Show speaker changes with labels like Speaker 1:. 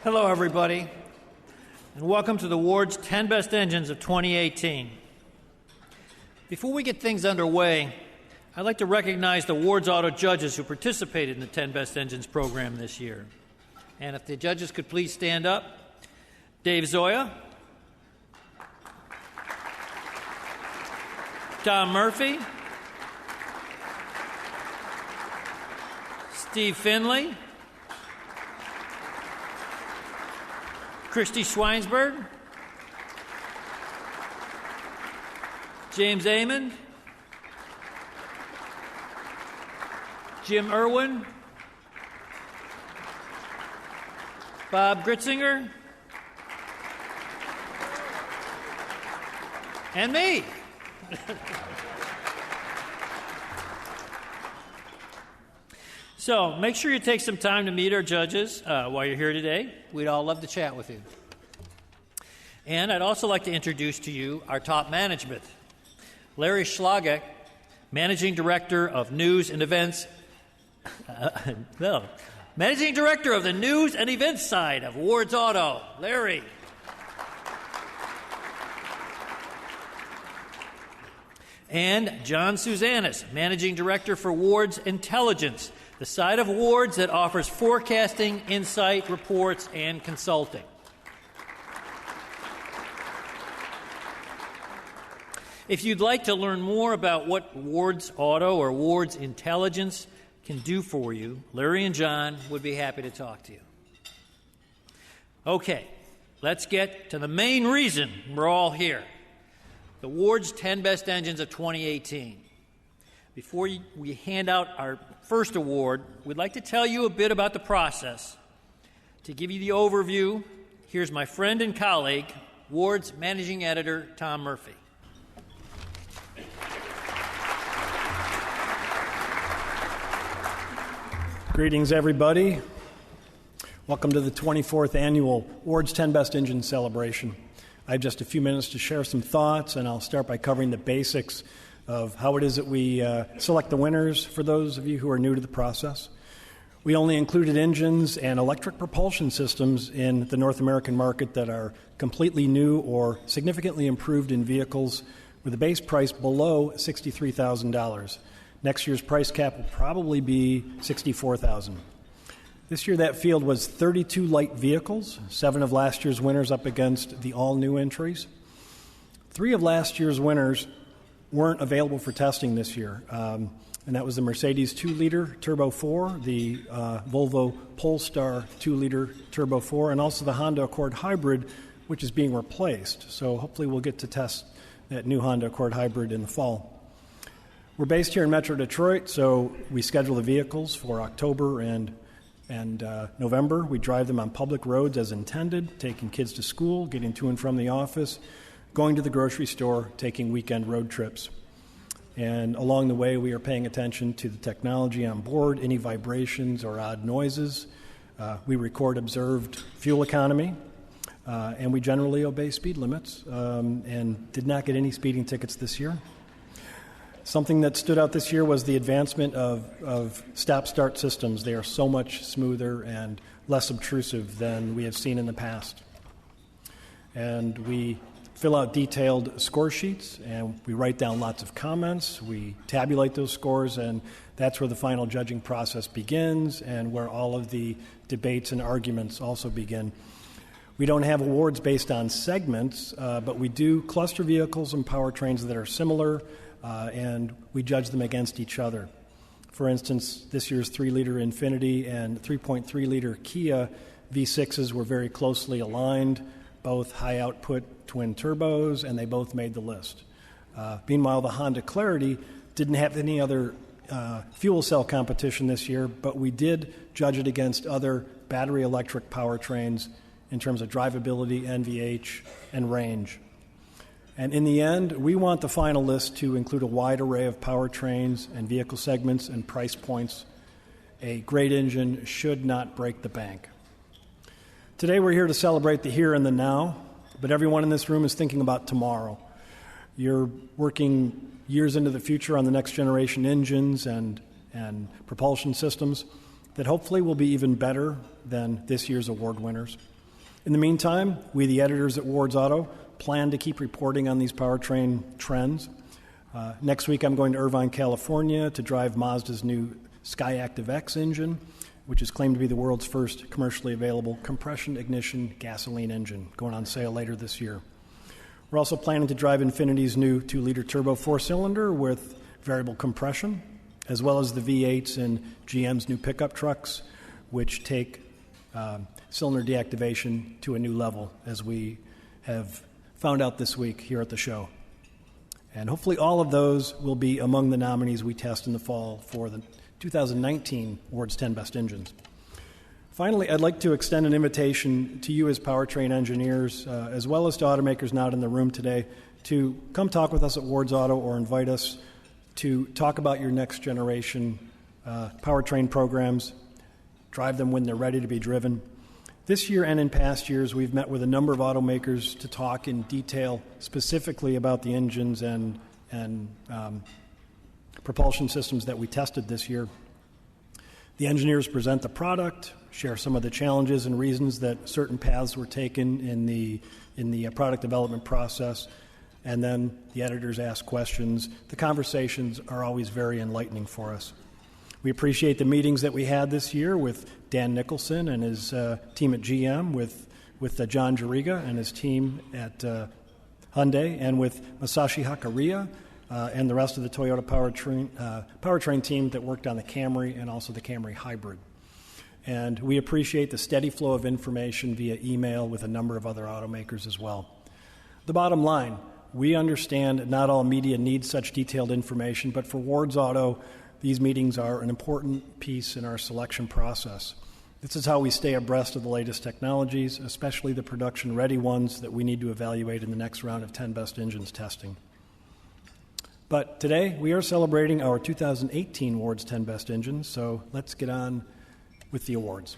Speaker 1: Hello, everybody, and welcome to the Ward's 10 Best Engines of 2018. Before we get things underway, I'd like to recognize the Ward's Auto judges who participated in the 10 Best Engines program this year. And if the judges could please stand up. Dave Zoya, Tom Murphy, Steve Finley, Christy Schweinsberg, James Amon, Jim Irwin, Bob Gritzinger, and me. So make sure you take some time to meet our judges while you're here today. We'd all love to chat with you. And I'd also like to introduce to you our top management. Larry Schlagek, Managing Director of News and Events. Managing Director of the News and Events side of Ward's Auto. Larry. And John Suzanis, Managing Director for Ward's Intelligence, the side of Ward's that offers forecasting, insight, reports, and consulting. If you'd like to learn more about what Ward's Auto or Ward's Intelligence can do for you, Larry and John would be happy to talk to you. Okay, let's get to the main reason we're all here. The Ward's 10 Best Engines of 2018. Before we hand out our first award, we'd like to tell you a bit about the process. To give you the overview, here's my friend and colleague, Ward's Managing Editor, Tom Murphy.
Speaker 2: Greetings, everybody. Welcome to the 24th Annual Ward's 10 Best Engines celebration. I have just a few minutes to share some thoughts, and I'll start by covering the basics of how it is that we select the winners for those of you who are new to the process. We only included engines and electric propulsion systems in the North American market that are completely new or significantly improved in vehicles with a base price below $63,000. Next year's price cap will probably be $64,000. This year that field was 32 light vehicles, 7 of last year's winners up against the all-new entries. 3 of last year's winners weren't available for testing this year, and that was the Mercedes 2-liter Turbo 4, the Volvo Polestar 2-liter Turbo 4, and also the Honda Accord Hybrid, which is being replaced. So hopefully we'll get to test that new Honda Accord Hybrid in the fall. We're based here in Metro Detroit, so we schedule the vehicles for October and November. We drive them on public roads as intended, taking kids to school, getting to and from the office, going to the grocery store, taking weekend road trips. And along the way, we are paying attention to the technology on board, any vibrations or odd noises. We record observed fuel economy, and we generally obey speed limits, and did not get any speeding tickets this year. Something that stood out this year was the advancement of stop-start systems. They are so much smoother and less obtrusive than we have seen in the past. And we fill out detailed score sheets, and we write down lots of comments. We tabulate those scores, and that's where the final judging process begins and where all of the debates and arguments also begin. We don't have awards based on segments, but we do cluster vehicles and powertrains that are similar, and we judge them against each other. For instance, this year's 3-liter Infiniti and 3.3-liter Kia V6s were very closely aligned, both high-output twin turbos, and they both made the list. Meanwhile, the Honda Clarity didn't have any other fuel cell competition this year, but we did judge it against other battery electric powertrains in terms of drivability, NVH, and range. And in the end, we want the final list to include a wide array of powertrains and vehicle segments and price points. A great engine should not break the bank. Today we're here to celebrate the here and the now, but everyone in this room is thinking about tomorrow. You're working years into the future on the next generation engines and propulsion systems that hopefully will be even better than this year's award winners. In the meantime, we, the editors at Ward's Auto, plan to keep reporting on these powertrain trends. Next week, I'm going to Irvine, California to drive Mazda's new Skyactiv X engine, which is claimed to be the world's first commercially available compression ignition gasoline engine, going on sale later this year. We're also planning to drive Infinity's new 2-liter turbo 4-cylinder with variable compression, as well as the V8s in GM's new pickup trucks, which take cylinder deactivation to a new level, as we have found out this week here at the show. And hopefully all of those will be among the nominees we test in the fall for the 2019 Ward's 10 Best Engines. Finally, I'd like to extend an invitation to you as powertrain engineers, as well as to automakers not in the room today, to come talk with us at Ward's Auto or invite us to talk about your next generation powertrain programs, drive them when they're ready to be driven. This year and in past years, we've met with a number of automakers to talk in detail specifically about the engines and propulsion systems that we tested this year. The engineers present the product, share some of the challenges and reasons that certain paths were taken in the product development process, and then the editors ask questions. The conversations are always very enlightening for us. We appreciate the meetings that we had this year with Dan Nicholson and his team at GM, with John Jariga and his team at Hyundai, and with Masashi Hakariya and the rest of the Toyota powertrain team that worked on the Camry and also the Camry Hybrid. And we appreciate the steady flow of information via email with a number of other automakers as well. The bottom line, we understand not all media needs such detailed information, but for Ward's Auto, these meetings are an important piece in our selection process. This is how we stay abreast of the latest technologies, especially the production-ready ones that we need to evaluate in the next round of 10 Best Engines testing. But today, we are celebrating our 2018 Ward's 10 Best Engines, so let's get on with the awards.